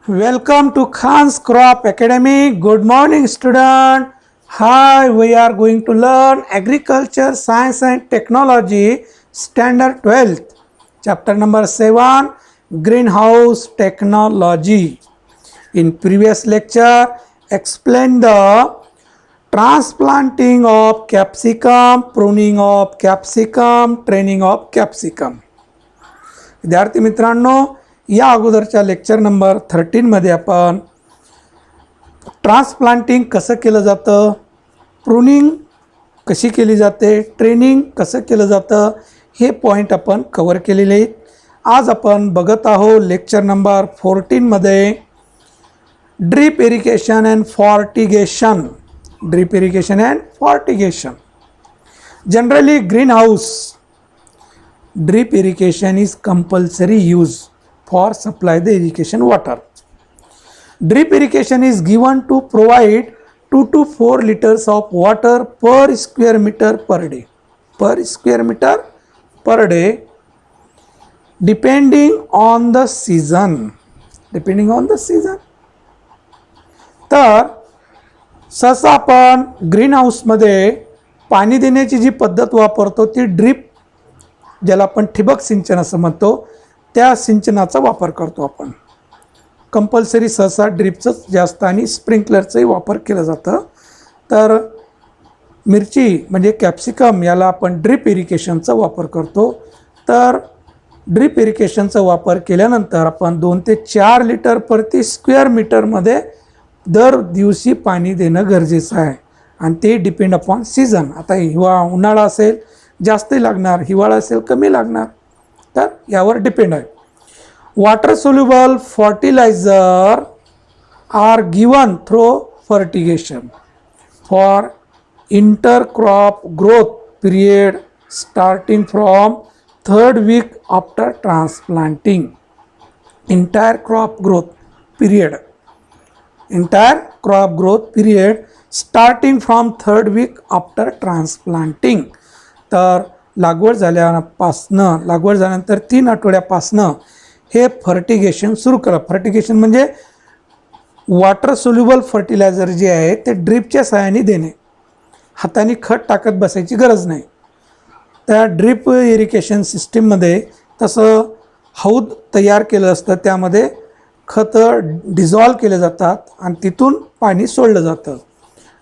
Welcome to Khan's Crop Academy. Good morning, student. Hi, we are going to learn Agriculture, Science and Technology, Standard 12th, Chapter number 7, Greenhouse Technology. In previous lecture, explain the transplanting of capsicum, pruning of capsicum, training of capsicum. विद्यार्थी मित्रांनो, या अगोदरच्या lecture number 13 मध्ये आपण transplanting कसं केलं जातं, pruning कशी केली जाते, ट्रेनिंग कसं केलं जातं हे पॉईंट आपण कव्हर केलेले आहेत. आज आपण बघत आहोत लेक्चर नंबर 14 मध्ये drip irrigation and fertigation. Drip irrigation and fertigation. Generally green house drip irrigation is compulsory use for supply the irrigation water. Drip irrigation is given to provide 2 to 4 liters of water per square meter per day. Per square meter per day, depending on the season. Depending on the season. तर सहसा आपण green हाऊसमध्ये पाणी देण्याची जी पद्धत वापरतो ती drip, ज्याला आपण ठिबक सिंचन असं म्हणतो, त्या सिंचनाचा वापर करतो आपण. कंपल्सरी सहसा ड्रीपचंच जास्त आणि स्प्रिंकलरचाही वापर केला जातं. तर मिरची म्हणजे कॅप्सिकम याला आपण ड्रीप इरिगेशनचा वापर करतो. तर ड्रीप इरिगेशनचा वापर केल्यानंतर आपण 2 ते 4 लिटर प्रति स्क्वेअर मीटरमध्ये दर दिवशी पाणी देणं गरजेचं आहे आणि ते डिपेंड अपॉन सीझन. आता उन्हाळा असेल जास्त लागणार, हिवाळा असेल कमी लागणार, तर यावर डिपेंड आहे. Water soluble fertiliser are given through fertigation for intercrop growth period starting from 3rd week after transplanting. Entire crop growth period starting from 3rd week after transplanting. तर लागवड झाल्यानंतर 3 आठवड्यापासनं हे फर्टिगेशन सुरू करा. फर्टिगेशन म्हणजे वॉटर सोल्युबल फर्टिलायझर जे आहे ते ड्रीपच्या सहाय्याने देणे. हाताने खत टाकत बसायची गरज नाही. त्या ड्रीप इरिगेशन सिस्टीममध्ये तसं हौद तयार केलं असतं, त्यामध्ये खतं डिझॉल्व केले जातात आणि तिथून पाणी सोडलं जातं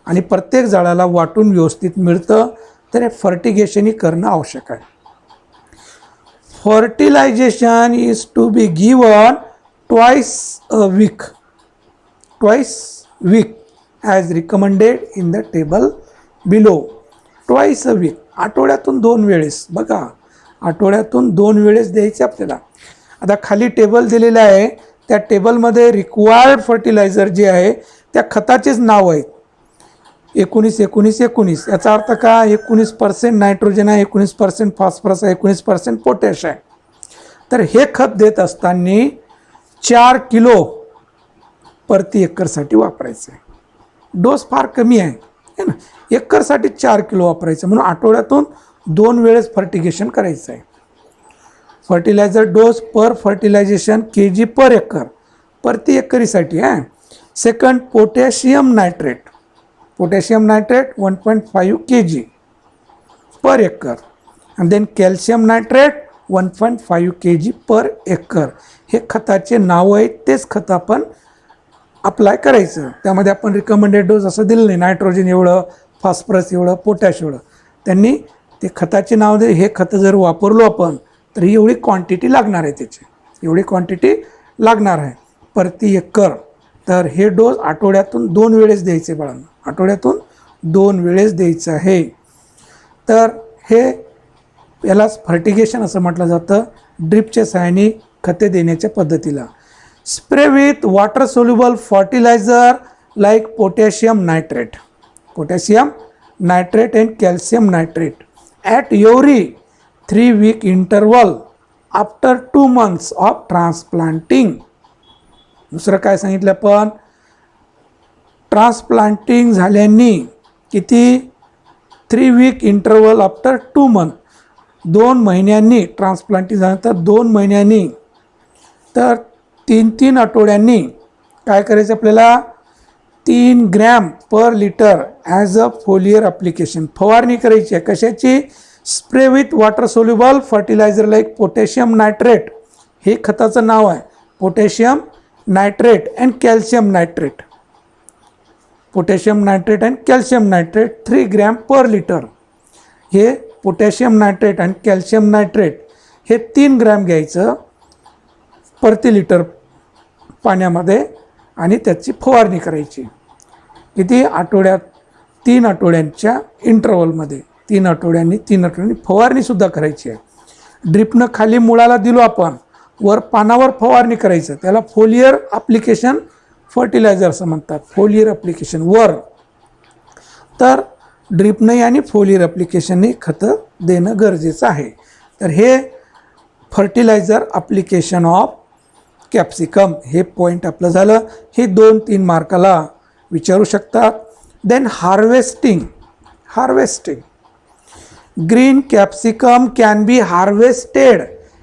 आणि प्रत्येक झाडाला वाटून व्यवस्थित मिळतं. तर हे फर्टिगेशन करणं आवश्यक आहे. Fertilisation is to be given twice a week as recommended in the table below. Twice a week, आठवड्यातून 2 वेळेस. बघा, आठवड्यातून 2 वेळेस द्यायचे आपल्याला. आता खाली टेबल दिलेलं आहे, त्या टेबलमध्ये रिक्वायर्ड फर्टिलायझर जे आहे त्या खताचेच नाव आहेत. 19-19-19. याचा अर्थ का? 19% नायट्रोजन आहे, 19% फॉस्फरस आहे, 19% पोटॅश आहे. तर हे खत देत असताना 4 किलो प्रति एकरसाठी वापरायचं आहे. डोस फार कमी आहे ना, एकरसाठी 4 किलो वापरायचं, म्हणून आठवड्यातून 2 वेळेस फर्टिगेशन करायचं आहे. फर्टिलायझर डोस पर फर्टिलायझेशन kg पर एकर प्रति एकरीसाठी आहे. सेकंड, पोटॅशियम नायट्रेट 1.5 kg पर एकर आणि देन कॅल्शियम नायट्रेट 1.5 kg पर एकर. हे खताचे नाव आहेत, तेच खत आपण अप्लाय करायचं. त्यामध्ये आपण रिकमेंडेड डोस असं दिलं नाही, नायट्रोजन एवढं, फॉस्फरस एवढं, पोटॅश एवढं. त्यांनी ते खताचे नाव दिले. हे खतं जर वापरलो आपण तर एवढी क्वांटिटी लागणार आहे, एवढी क्वांटिटी लागणार आहे प्रति एकर. तर हे डोस आठवड्यातून 2 वेळेस द्यायचे बाळांना, आठवड्यातून 2 वेळेस द्यायचं आहे. तर हे यालाच फर्टिगेशन असं म्हटलं जातं, ड्रीपच्या सहाय्याने खते देण्याच्या पद्धतीला. Spray with water soluble fertiliser like potassium nitrate and calcium nitrate at every 3 week interval after 2 months of transplanting. दुसरं काय सांगितलं आपण? ट्रान्सप्लांटिंग झाल्याने किती? 3 week इंटरवल आफ्टर 2 months. 2 महिन्यांनी ट्रान्सप्लांटिंग झाल्यानंतर 2 महिन्यांनी, तर 3-3 आठवड्यांनी काय करायचं आपल्याला 3 gram per litre as a foliar application फवारणी करायची आहे. कशाची? Spray with water soluble fertiliser like potassium nitrate, हे खताचं नाव आहे. Potassium nitrate and calcium nitrate, potassium nitrate and calcium nitrate 3 gram per litre. हे पोटॅशियम नायट्रेट आणि कॅल्शियम नायट्रेट हे 3 ग्रॅम घ्यायचं प्रति लिटर पाण्यामध्ये आणि त्याची फवारणी करायची. किती आठवड्यात? 3 आठवड्यांच्या इंटरवलमध्ये 3 आठवड्यांनी फवारणीसुद्धा करायची आहे. ड्रिपनं खाली मुळाला दिलो आपण, वर पानावर फवारणी करायचं, त्याला फोलियर ॲप्लिकेशन फर्टिलायझर असं म्हणतात. फोलियर ॲप्लिकेशन वर, तर ड्रिपने आणि फोलियर ॲप्लिकेशनने खतं देणं गरजेचं आहे. तर हे फर्टिलायझर ॲप्लिकेशन ऑफ कॅप्सिकम हे पॉईंट आपलं झालं. हे 2-3 मार्काला विचारू शकतात. Then harvesting. Green capsicum can be harvested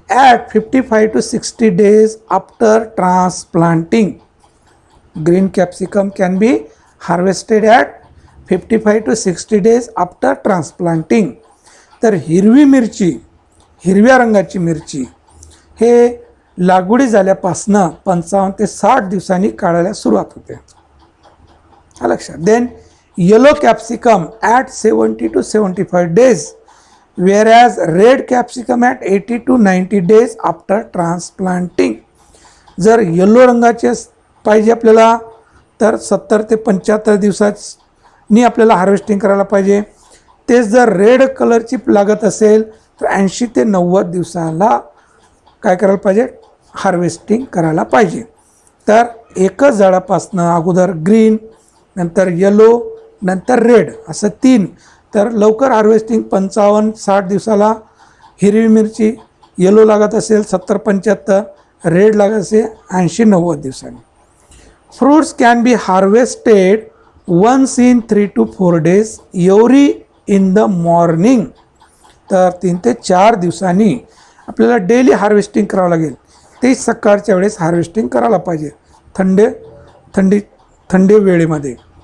at 55 to 60 days after transplanting. Green capsicum can be harvested at 55 to 60 days after transplanting. तर हिरव्या रंगाची मिरची हे लागवडी झाल्यापासनं 55 ते 60 दिवसांनी काढायला सुरुवात होते, लक्षात. Then yellow capsicum at 70 to 75 days, whereas red capsicum at 80 to 90 days after transplanting. जर येलो रंगाचे पाहिजे आपल्याला तर 70 ते 75 दिवसांनी आपल्याला हार्वेस्टिंग करायला पाहिजे. तेच जर रेड कलरची लागत असेल तर 80 ते 90 दिवसाला काय करायला पाहिजे? हार्वेस्टिंग करायला पाहिजे. तर एकच झाडापासनं अगोदर ग्रीन, नंतर येलो, नंतर रेड असं 3. तर लवकर हार्वेस्टिंग 55-60 दिवसाला हिरवी मिरची, येलो लागत असेल 70-75, रेड लागत असेल 80-90 दिवसांनी. Fruits can be harvested once in 3 to 4 days every in the morning. तर 3 ते 4 दिवसांनी आपल्याला डेली हार्वेस्टिंग करावं लागेल. ते सकाळच्या वेळेस हार्वेस्टिंग करायला पाहिजे.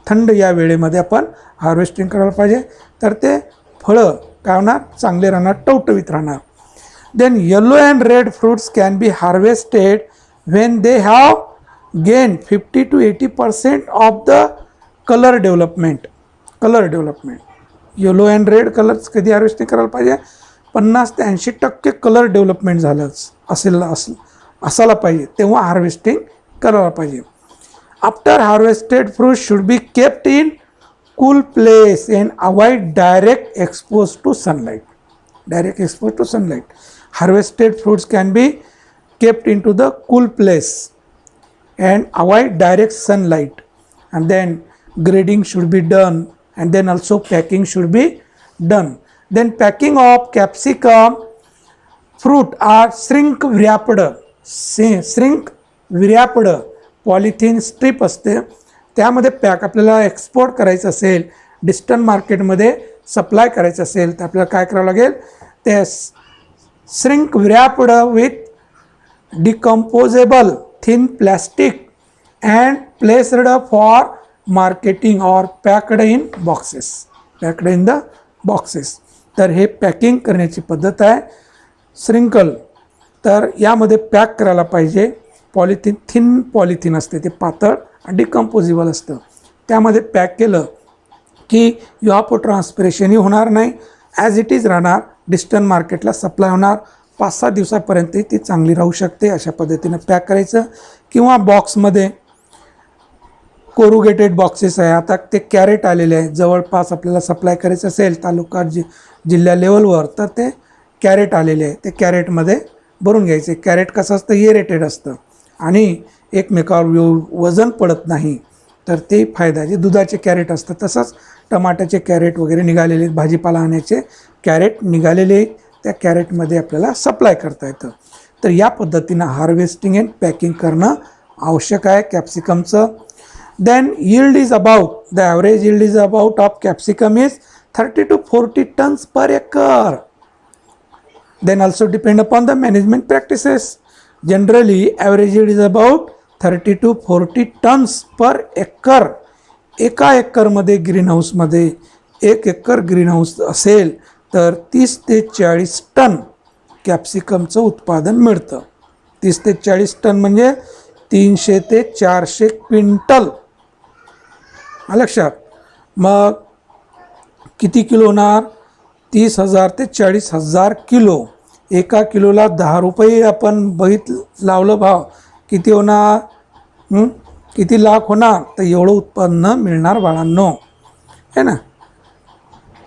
थंड या वेळेमध्ये आपण हार्वेस्टिंग करायला पाहिजे. तर ते फळं काय होणार? चांगले राहणार, टवटवीत राहणार. Then yellow and red fruits can be harvested when they have gain 50 to 80% of the colour development. Yellow and red colours कधी हार्वेस्टिंग करायला पाहिजे? 50 ते 80% कलर डेव्हलपमेंट झालंच असायला पाहिजे, तेव्हा हार्वेस्टिंग करायला पाहिजे. After harvested fruit should be kept in cool place and avoid direct expose to sunlight. Harvested fruits can be kept in to the cool place and avoid direct sunlight, and then grading should be done, and then also packing should be done. Then packing of capsicum fruit are shrink wrapped polythene strip असते, त्यामध्ये pack आपल्याला export करायचं असेल, distance मार्केटमध्ये supply करायचं असेल तर आपल्याला काय करावं लागेल? ते shrink wrapped with decomposable thin plastic and placed for marketing or packed in the boxes. तर हे पॅकिंग करण्याची पद्धत आहे श्रिंकल. तर यामध्ये पॅक करायला पाहिजे. पॉलिथिन, थिन पॉलिथिन असते, ते पातळ आणि डिकम्पोजिबल असतं. त्यामध्ये पॅक केलं की इव्हापोट्रान्सपिरेशनही होणार नाही, ॲज इट इज राहणार, डिस्टन्स मार्केटला सप्लाय होणार. 5-6 दिवसापर्यंत ती चांगली राहू शकते. अशा पद्धतीनं पॅक करायचं. किंवा बॉक्समध्ये कोरुगेटेड बॉक्सेस आहे, आता ते कॅरेट आलेले आहे, जवळपास आपल्याला सप्लाय करायचं असेल तालुका जिल्हा लेवलवर तर ते कॅरेट आलेले आहे, ते कॅरेटमध्ये भरून घ्यायचे. कॅरेट कसं असतं? एरेटेड असतं आणि एकमेकावर वजन पडत नाही, तर ते फायदा. जे दुधाचे कॅरेट असतं तसंच टमाट्याचे कॅरेट वगैरे निघालेले, भाजीपाला आणायचे कॅरेट निघालेले, त्या कॅरेटमध्ये आपल्याला सप्लाय करता येतं. तर या पद्धतीनं हार्वेस्टिंग अँड पॅकिंग करणं आवश्यक आहे कॅप्सिकमचं. Then yield is about, the average yield is about of capsicum is 30 to 40 tons per acre. Then also depend upon the management practices. Generally, average yield is about 30 to 40 tons per acre. एका एकरमध्ये ग्रीनहाऊसमध्ये 1 acre greenhouse असेल तर 30 ते 40 ton कॅप्सिकमचं उत्पादन मिळतं. 30 ते 40 ton म्हणजे 300 ते 400 क्विंटल. लक्षात. मग किती किलो होणार? 30,000 ते 40,000 किलो. एका किलोला 10 रुपये आपण लावलं भाव, किती होणार? किती लाख होणार? तर एवढं उत्पन्न मिळणार बाळांनो, है ना.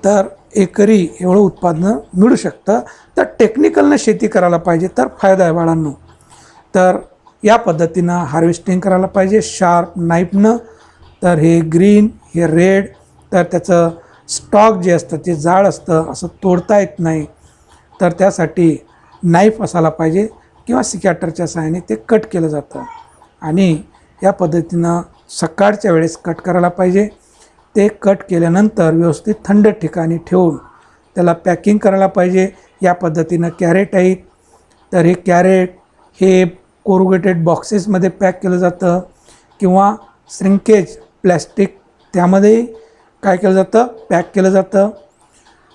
तर एकरी एवढं उत्पादन मिळू शकतं. तर टेक्निकलनं शेती करायला पाहिजे तर फायदा आहे बाळांनो. तर या पद्धतीनं हार्वेस्टिंग करायला पाहिजे शार्प नाईफनं. तर हे ग्रीन, हे रेड, तर त्याचं स्टॉक जे असतं ते जाड असतं, असं तोडता येत नाही. तर त्यासाठी नाईफ असायला पाहिजे किंवा सिकॅटरच्या सहाय्याने ते कट केलं जातं. आणि या पद्धतीनं सकाळच्या वेळेस कट करायला पाहिजे. ते कट केल्यानंतर व्यवस्थित थंड ठिकाणी ठेवून त्याला पॅकिंग करायला पाहिजे. या पद्धतीनं कॅरेट आहेत. तर हे कॅरेट हे कोरुगेटेड बॉक्सेसमध्ये पॅक केलं जातं किंवा श्रिंकेज प्लॅस्टिक त्यामध्ये काय केलं जातं? पॅक केलं जातं.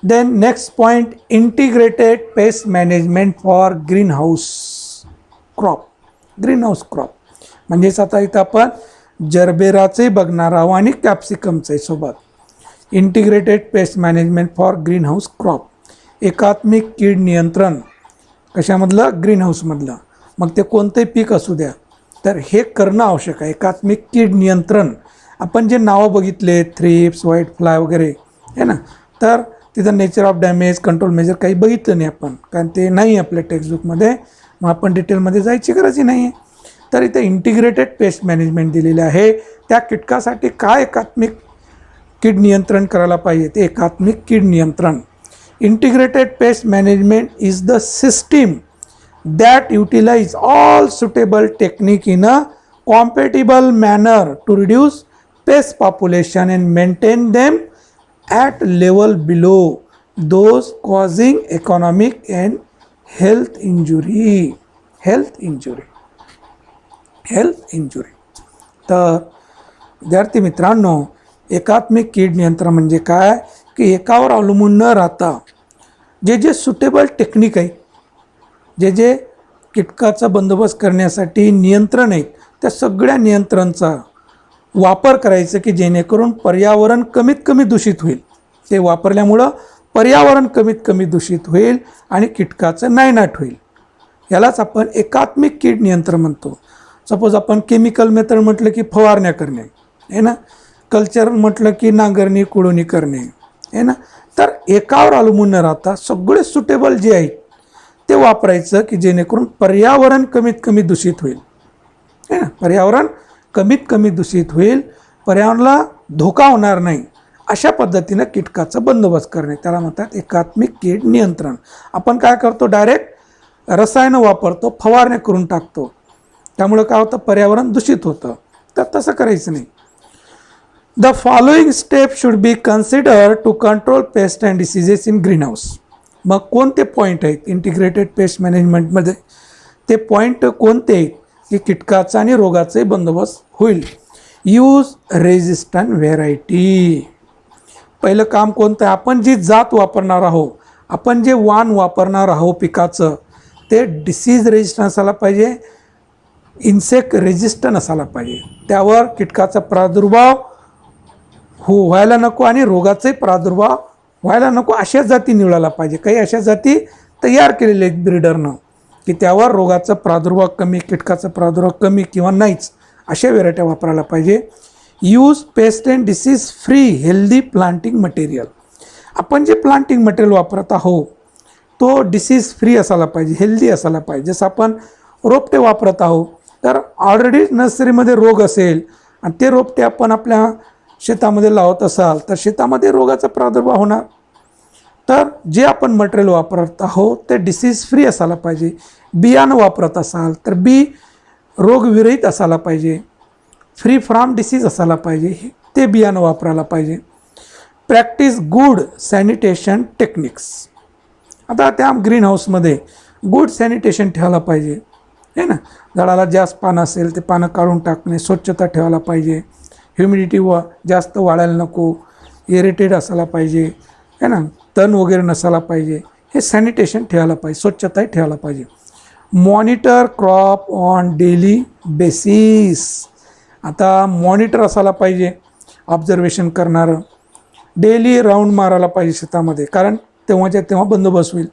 Then next point, integrated pest management for greenhouse crop. Greenhouse crop म्हणजेच आता इथं आपण जरबेराचे बघणार आहोत आणि कॅप्सिकमचे सोबत. Integrated pest management for greenhouse crop. एकात्मिक कीड नियंत्रण कशामधलं? ग्रीनहाऊसमधलं. मग ते कोणते पीक असू द्या, तर हे करणं आवश्यक आहे. एकात्मिक कीड नियंत्रण आपण जे नावं बघितले, थ्रिप्स, व्हाईट फ्लाय वगैरे, है ना. तर तिथं nature of damage, control measure काही बघितलं नाही आपण, कारण ते नाही आपल्या टेक्स्टबुकमध्ये. मग आपण डिटेलमध्ये जायची गरजही नाही आहे. तर इथे इंटिग्रेटेड पेस्ट मॅनेजमेंट दिलेले आहे. त्या कीटकासाठी काय एकात्मिक कीड नियंत्रण करायला पाहिजे ते एकात्मिक कीड नियंत्रण. Integrated pest management is the system that utilize all suitable technique in a compatible manner to reduce pest population and maintain them at level below those causing economic and health injury. तर विद्यार्थी मित्रांनो, एकात्मिक कीड नियंत्रण म्हणजे काय की एकावर अवलंबून न राहता जे सुटेबल टेक्निक आहे, जे कीटकाचा बंदोबस्त करण्यासाठी नियंत्रण आहेत, त्या सगळ्या नियंत्रणाचा वापर करायचं की जेणेकरून पर्यावरण कमीत कमी दूषित होईल. ते वापरल्यामुळं पर्यावरण कमीत कमी दूषित होईल आणि कीटकाचं नायनाट होईल. यालाच आपण एकात्मिक कीड नियंत्रण म्हणतो. सपोज आपण केमिकल मेथड म्हटलं की फवारण्या करणे, आहे ना. कल्चर म्हटलं की नांगरणी कुळवणी करणे, आहे ना. तर एकावर अवलंबून न राहता सगळे सुटेबल जे आहेत ते वापरायचं की जेणेकरून पर्यावरण कमीत कमी दूषित होईल, है ना. पर्यावरण कमीत कमी दूषित होईल, पर्यावरणाला धोका होणार नाही, अशा पद्धतीनं कीटकाचा बंदोबस्त करणे त्याला म्हणतात एकात्मिक कीड नियंत्रण. आपण काय करतो? डायरेक्ट रसायनं वापरतो, फवारण्या करून टाकतो, त्यामुळं काय होतं? पर्यावरण दूषित होतं. तर तसं करायचं नाही. The following step should be consider to control pest and diseases in greenhouse. मग कोणते पॉईंट आहेत इंटिग्रेटेड पेस्ट मॅनेजमेंटमध्ये? ते पॉईंट कोणते आहेत की कीटकाचा आणि रोगाचाही बंदोबस्त होईल? Use resistant variety. पहिलं काम कोणतं आहे? आपण जी जात वापरणार आहोत, आपण जे वाण वापरणार आहोत पिकाचं, ते डिसीज रेजिस्टंट असायला पाहिजे, इन्सेक्ट रेजिस्टंट असायला पाहिजे. त्यावर कीटकाचा प्रादुर्भाव व्हायला नको आणि रोगाचाही प्रादुर्भाव व्हायला नको, अशा जाती निवडायला पाहिजे. काही अशा जाती तयार केलेल्या आहेत ब्रीडरनं की त्यावर रोगाचा प्रादुर्भाव कमी, कीटकाचा प्रादुर्भाव कमी किंवा नाहीच, अशा व्हेरायट्या वापरायला पाहिजे. Use paste and disease free healthy planting material. आपण जे प्लांटिंग मटेरियल वापरत आहोत तो डिसीज फ्री असायला पाहिजे, हेल्दी असायला पाहिजे. जसं आपण रोपटे वापरत आहोत, तर ऑलरेडी नर्सरीमध्ये रोग असेल आणि ते रोपटे आपण आपल्या शेतामध्ये लावत असाल तर शेतामध्ये रोगाचा प्रादुर्भाव होणार. तर जे आपण मटेरियल वापरत आहोत ते डिसीज फ्री असायला पाहिजे. बियाणं वापरत असाल तर बी रोगविरहित असायला पाहिजे, फ्री फ्रॉम डिसीज असायला पाहिजे, ते बियाणं वापरायला पाहिजे. Practice good sanitation techniques. आता त्या ग्रीन हाऊसमध्ये गुड सॅनिटेशन ठेवायला पाहिजे, आहे ना. झाडाला जास्त पानं असेल ते पानं काढून टाकणे, स्वच्छता ठेवायला पाहिजे, ह्युमिडिटी जास्त वाढायला नको, इरिटेड असायला पाहिजे, आहे ना, तण वगैरे नसायला पाहिजे, हे सॅनिटेशन ठेवायला पाहिजे, स्वच्छताही ठेवायला पाहिजे. Monitor crop on daily basis. आता मॉनिटर असायला पाहिजे, ऑब्झर्वेशन करणारं, डेली राऊंड मारायला पाहिजे शेतामध्ये, कारण तेव्हाच्या तेव्हा बंदोबस्त होईल.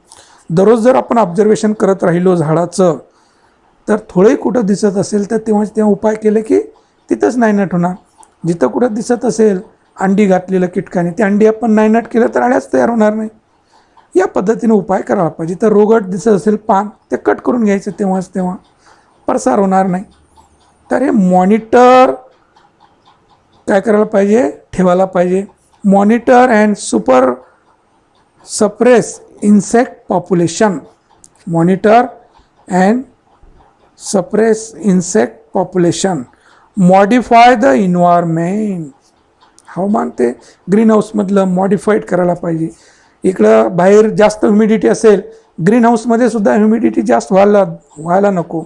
दररोज जर आपण ऑब्झर्वेशन करत राहिलो झाडाचं, तर थोडंही कुठं दिसत असेल तर तेव्हाच तेव्हा उपाय केले की तिथंच नायनाट होणार. जिथं कुठं दिसत असेल अंडी घातलेलं कीटकाने, ते अंडी आपण नायनाट केलं तर अळ्याच तयार होणार नाही. या पद्धतीने उपाय करावा पाहिजे. तर रोगट दिसत असेल पान, ते कट करून घ्यायचं तेव्हाच तेव्हा, प्रसार होणार नाही. तर हे मॉनिटर काय करायला पाहिजे, ठेवायला पाहिजे. Monitor and suppress insect population. Monitor and suppress insect population. Modify the environment. हवामान ते ग्रीन हाऊसमधलं मॉडिफाईड करायला पाहिजे. इकडं बाहेर जास्त ह्युमिडिटी असेल, ग्रीन हाऊसमध्ये सुद्धा ह्युमिडिटी जास्त व्हायला नको,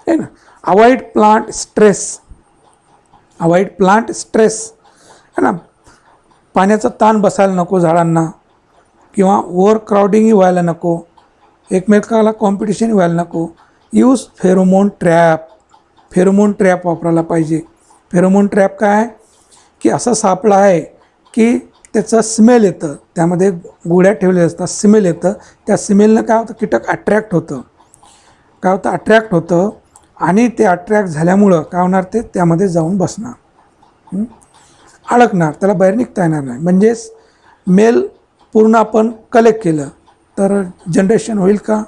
आहे ना. Avoid plant stress. Avoid plant stress, है ना. पाण्याचा ताण बसायला नको झाडांना, किंवा ओव्हर क्राउडिंगही व्हायला नको, एकमेकाला कॉम्पिटिशन व्हायला नको. Use pheromone trap. Pheromone trap वापरायला पाहिजे. फेरोमोन ट्रॅप काय आहे की असा सापळा आहे की त्याचा स्मेल येतं, त्यामध्ये गोळ्या ठेवलेल्या असतात, स्मेल येतं, त्या स्मेलनं काय होतं, कीटक अट्रॅक्ट होतं. काय होतं, अट्रॅक्ट होतं, आणि ते अट्रॅक्ट झाल्यामुळं काय होणार, ते त्यामध्ये जाऊन बसणार, अडकणार, त्याला बाहेर निघता येणार नाही. म्हणजेच मेल पूर्ण आपण कलेक्ट केलं तर जनरेशन होईल का,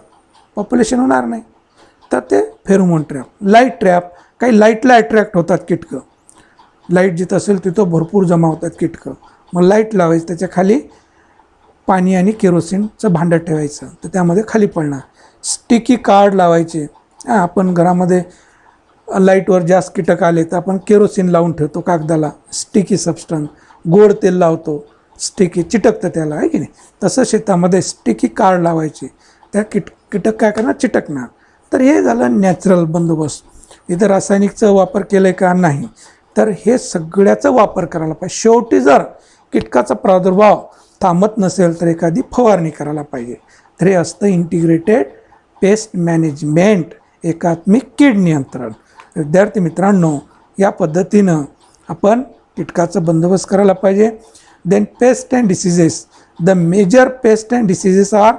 पॉप्युलेशन होणार नाही. तर ते फेरोमोन ट्रॅप. Light trap. काही लाईटला अट्रॅक्ट होतात कीटकं, लाईट जिथं असेल तिथं भरपूर जमा होतात कीटकं, मग लाईट लावायचं, त्याच्या खाली पाणी आणि केरोसिनचं भांडं ठेवायचं, तर त्यामध्ये खाली पडणार. स्टिकी कार्ड लावायचे. आपण घरामध्ये लाईटवर जास्त कीटक आले तर आपण केरोसिन लावून ठेवतो कागदाला, स्टिकी सबस्टन्स, गोड तेल लावतो, स्टिकी चिटकतं त्याला, आहे की नाही. तसं शेतामध्ये स्टिकी कार्ड लावायचे, त्या कीटक काय करणार, चिटकणार. तर हे झालं नॅचरल बंदोबस्त. इथं रासायनिकचा वापर केलं आहे का, नाही. तर हे सगळ्याचा वापर करायला पाहिजे. शेवटी जर कीटकाचा प्रादुर्भाव थांबत नसेल तर एखादी फवारणी करायला पाहिजे. तर हे असतं इंटिग्रेटेड पेस्ट मॅनेजमेंट, एकात्मिक कीड नियंत्रण. विद्यार्थी मित्रांनो, या पद्धतीनं आपण कीटकाचा बंदोबस्त करायला पाहिजे. Then pest and diseases. The major pest and diseases are,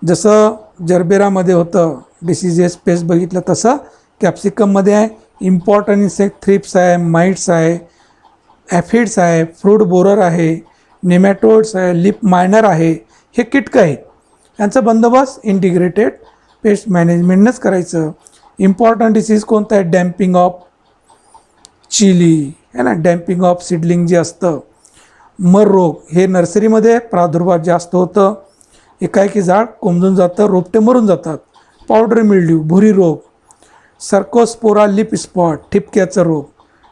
जसं जरबेरामध्ये होतं डिसिजेस पेस्ट बघितलं, तसं कॅप्सिकममध्ये आहे. इम्पॉर्टंट इन्सेक्ट थ्रिप्स आहे, माइट्स आहे, ॲफिड्स आहे, फ्रूट बोरर आहे, नेमॅटोड्स आहे, लिप मायनर आहे, हे कीटकं आहेत. यांचा बंदोबस्त इंटिग्रेटेड पेस्ट मॅनेजमेंटनंच करायचं. इम्पॉर्टंट डिसीज कोणतं आहे, डॅम्पिंग ऑफ चिली, है ना, डॅम्पिंग ऑफ सीडलिंग जे असतं. मर रोग, हे नर्सरीमध्ये प्रादुर्भाव जास्त होतं, एकाएकी झाड कोंबून जातं, रोपटे मरून जातात. पावडर मिल्ड्यू, भुरी रोग, सर्कोस्पोरा लिप स्पॉट, ठिपक्याचा रोग,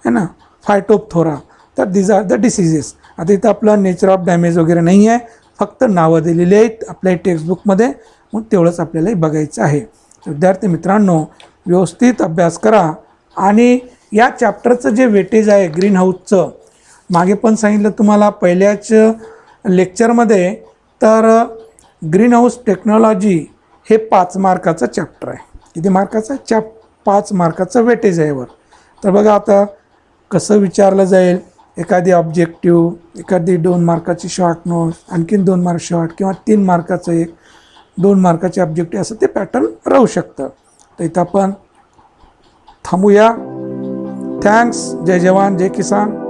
है ना, फायटोपथोरा. तर दिज आर द डिसिजेस. आता इथं आपलं नेचर ऑफ डॅमेज वगैरे नाही आहे, फक्त नावं दिलेली आहेत आपल्या टेक्स्टबुकमध्ये, मग तेवढंच आपल्यालाही बघायचं आहे. विद्यार्थी मित्रांनो, व्यवस्थित अभ्यास करा. आणि या चॅप्टरचं जे वेटेज आहे ग्रीन हाऊसचं, मागे पण सांगितलं तुम्हाला पहिल्याच लेक्चरमध्ये, तर ग्रीन हाऊस टेक्नॉलॉजी हे 5 मार्काचं चॅप्टर आहे. किती मार्काचं, 5 मार्काचं वेटेज आहे वर. तर बघा आता कसं विचारलं जाईल, एखादी ऑब्जेक्टिव्ह, एखादी 2 मार्काची शॉर्ट नोट्स, आणखीन 2 मार्क शॉर्ट, किंवा 3 मार्काचं 2 मार्काचे ऑब्जेक्टिव्ह, असं ते पॅटर्न राहू शकतं. तर इथं आपण थांबूया. थँक्स. जय जवान जय किसान.